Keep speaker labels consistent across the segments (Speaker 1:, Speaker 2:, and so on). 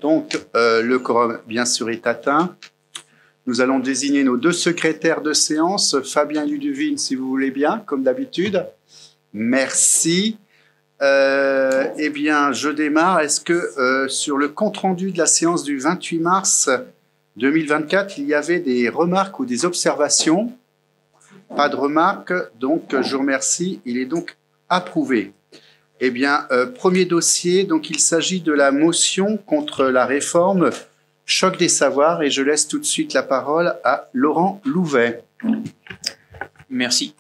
Speaker 1: Donc, le quorum, bien sûr, est atteint. Nous allons désigner nos deux secrétaires de séance. Fabien Ludovine, si vous voulez bien, comme d'habitude. Merci. Eh bien, je démarre. Est-ce que sur le compte-rendu de la séance du 28 mars 2024, il y avait des remarques ou des observations? Pas de remarques, donc je vous remercie. Il est donc approuvé. Eh bien, premier dossier, donc il s'agit de la motion contre la réforme Choc des savoirs, et je laisse tout de suite la parole à Laurent Louvet.
Speaker 2: Merci.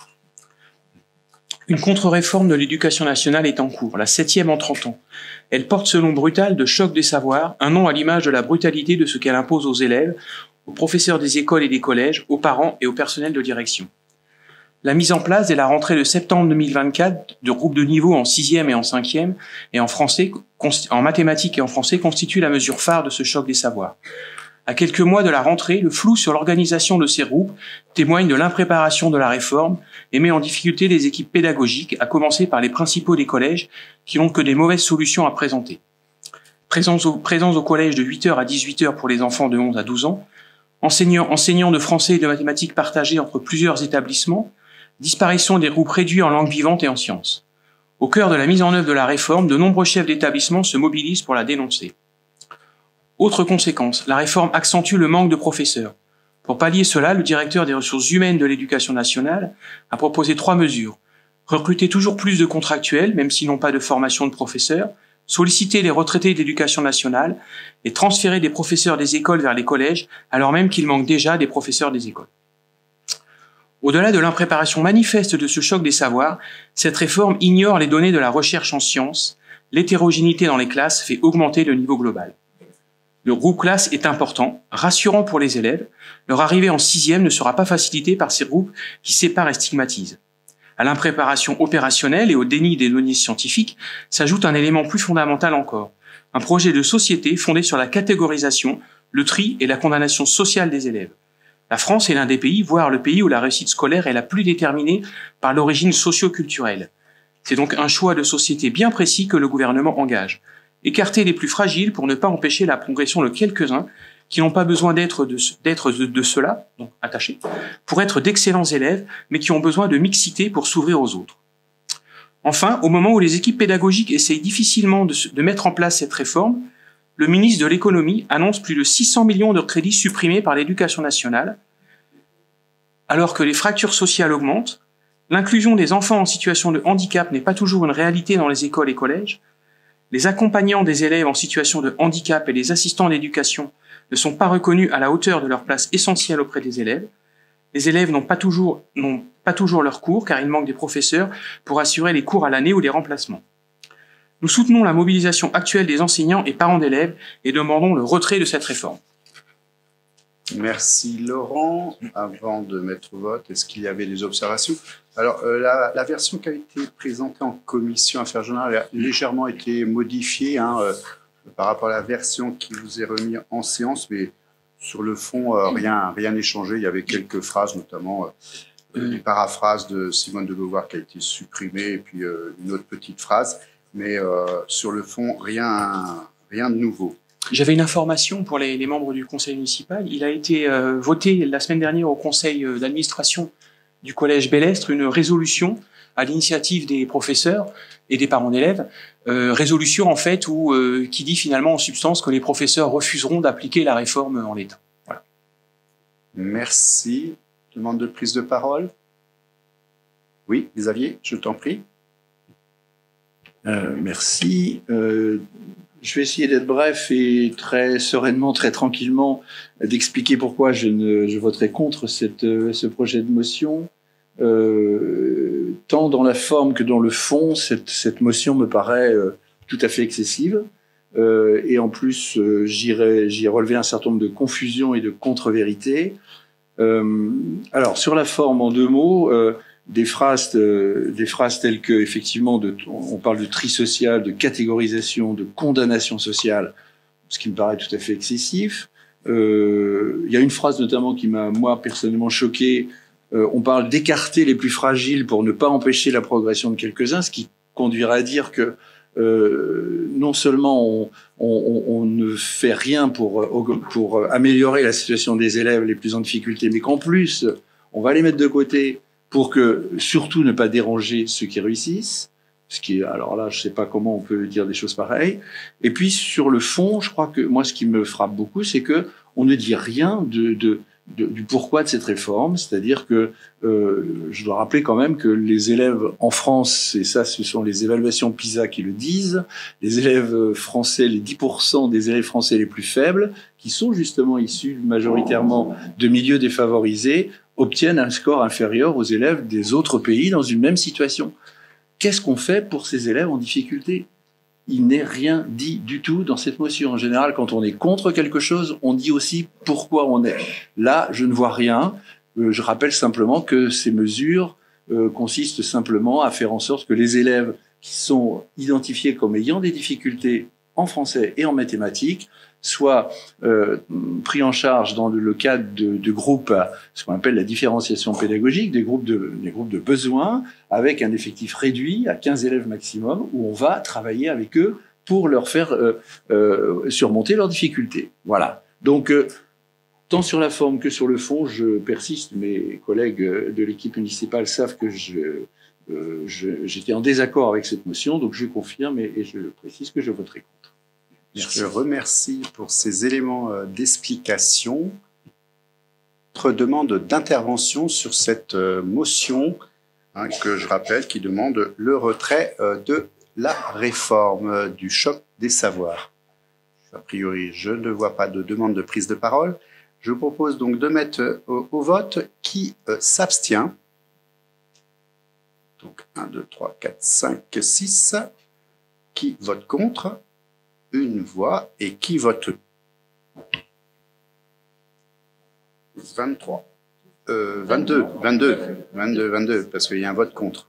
Speaker 2: Une contre-réforme de l'éducation nationale est en cours, la 7e en 30 ans. Elle porte ce nom brutal de choc des savoirs, un nom à l'image de la brutalité de ce qu'elle impose aux élèves, aux professeurs des écoles et des collèges, aux parents et au personnel de direction. La mise en place dès la rentrée de septembre 2024 de groupes de niveau en 6e et en 5e et en français, en mathématiques et en français constitue la mesure phare de ce choc des savoirs. À quelques mois de la rentrée, le flou sur l'organisation de ces groupes témoigne de l'impréparation de la réforme et met en difficulté les équipes pédagogiques, à commencer par les principaux des collèges qui n'ont que des mauvaises solutions à présenter. Présence au collège de 8h à 18h pour les enfants de 11 à 12 ans, enseignants de français et de mathématiques partagés entre plusieurs établissements, disparition des groupes réduits en langue vivante et en sciences. Au cœur de la mise en œuvre de la réforme, de nombreux chefs d'établissement se mobilisent pour la dénoncer. Autre conséquence, la réforme accentue le manque de professeurs. Pour pallier cela, le directeur des ressources humaines de l'Éducation nationale a proposé 3 mesures. Recruter toujours plus de contractuels, même s'ils n'ont pas de formation de professeurs, solliciter les retraités de l'Éducation nationale et transférer des professeurs des écoles vers les collèges, alors même qu'il manque déjà des professeurs des écoles. Au-delà de l'impréparation manifeste de ce choc des savoirs, cette réforme ignore les données de la recherche en sciences. L'hétérogénéité dans les classes fait augmenter le niveau global. Le groupe classe est important, rassurant pour les élèves. Leur arrivée en 6e ne sera pas facilitée par ces groupes qui séparent et stigmatisent. À l'impréparation opérationnelle et au déni des données scientifiques s'ajoute un élément plus fondamental encore, un projet de société fondé sur la catégorisation, le tri et la condamnation sociale des élèves. La France est l'un des pays, voire le pays où la réussite scolaire est la plus déterminée par l'origine socio-culturelle. C'est donc un choix de société bien précis que le gouvernement engage. Écarter les plus fragiles pour ne pas empêcher la progression de quelques-uns qui n'ont pas besoin d'être de cela, donc attachés, pour être d'excellents élèves, mais qui ont besoin de mixité pour s'ouvrir aux autres. Enfin, au moment où les équipes pédagogiques essayent difficilement de mettre en place cette réforme, le ministre de l'économie annonce plus de 600 millions de crédits supprimés par l'Éducation nationale, alors que les fractures sociales augmentent, l'inclusion des enfants en situation de handicap n'est pas toujours une réalité dans les écoles et collèges, les accompagnants des élèves en situation de handicap et les assistants d'éducation ne sont pas reconnus à la hauteur de leur place essentielle auprès des élèves, les élèves n'ont pas toujours leurs cours car il manque des professeurs pour assurer les cours à l'année ou les remplacements. Nous soutenons la mobilisation actuelle des enseignants et parents d'élèves et demandons le retrait de cette réforme.
Speaker 1: Merci Laurent. Avant de mettre au vote, est-ce qu'il y avait des observations? Alors, la version qui a été présentée en commission Affaires générales a légèrement été modifiée par rapport à la version qui vous est remise en séance, mais sur le fond, rien n'est changé. Il y avait quelques phrases, notamment une paraphrase de Simone de Beauvoir qui a été supprimée, et puis une autre petite phrase. Mais sur le fond, rien de nouveau.
Speaker 2: J'avais une information pour les membres du conseil municipal. Il a été voté la semaine dernière au conseil d'administration du collège Bellestre une résolution à l'initiative des professeurs et des parents d'élèves. Résolution en fait qui dit finalement en substance que les professeurs refuseront d'appliquer la réforme en l'état. Voilà.
Speaker 1: Merci. Demande de prise de parole. Oui, Xavier, je t'en prie.
Speaker 3: Merci. Je vais essayer d'être bref et très sereinement, très tranquillement, d'expliquer pourquoi je voterai contre ce projet de motion. Tant dans la forme que dans le fond, cette motion me paraît tout à fait excessive. Et en plus, j'y ai relevé un certain nombre de confusions et de contre-vérités. Alors, sur la forme, en 2 mots, des phrases telles que, effectivement, on parle de tri social, de catégorisation, de condamnation sociale, ce qui me paraît tout à fait excessif. Il y a une phrase notamment qui m'a, moi, personnellement choqué. On parle d'écarter les plus fragiles pour ne pas empêcher la progression de quelques-uns, ce qui conduirait à dire que non seulement on ne fait rien pour améliorer la situation des élèves les plus en difficulté, mais qu'en plus, on va les mettre de côté pour que, surtout, ne pas déranger ceux qui réussissent. Ce qui est, alors là, je ne sais pas comment on peut dire des choses pareilles. Et puis, sur le fond, je crois que moi, ce qui me frappe beaucoup, c'est que on ne dit rien du pourquoi de cette réforme. C'est-à-dire que je dois rappeler quand même que les élèves en France, et ça, ce sont les évaluations PISA qui le disent, les élèves français, les 10% des élèves français les plus faibles, qui sont justement issus majoritairement de milieux défavorisés, obtiennent un score inférieur aux élèves des autres pays dans une même situation. Qu'est-ce qu'on fait pour ces élèves en difficulté ? Il n'est rien dit du tout dans cette motion. En général, quand on est contre quelque chose, on dit aussi pourquoi on est. Là, je ne vois rien. Je rappelle simplement que ces mesures consistent simplement à faire en sorte que les élèves qui sont identifiés comme ayant des difficultés en français et en mathématiques soient pris en charge dans le cadre de groupes, ce qu'on appelle la différenciation pédagogique, des groupes de besoins, avec un effectif réduit à 15 élèves maximum, où on va travailler avec eux pour leur faire surmonter leurs difficultés. Voilà. Donc, tant sur la forme que sur le fond, je persiste. Mes collègues de l'équipe municipale savent que j'étais en désaccord avec cette motion, donc je confirme et je précise que je voterai contre.
Speaker 1: Merci. Je remercie pour ces éléments d'explication. Notre demande d'intervention sur cette motion, que je rappelle, qui demande le retrait de la réforme du choc des savoirs. A priori, je ne vois pas de demande de prise de parole. Je vous propose donc de mettre au vote qui s'abstient. Donc 1, 2, 3, 4, 5, 6. Qui vote contre? Une voix. Et qui vote 22, parce qu'il y a un vote contre.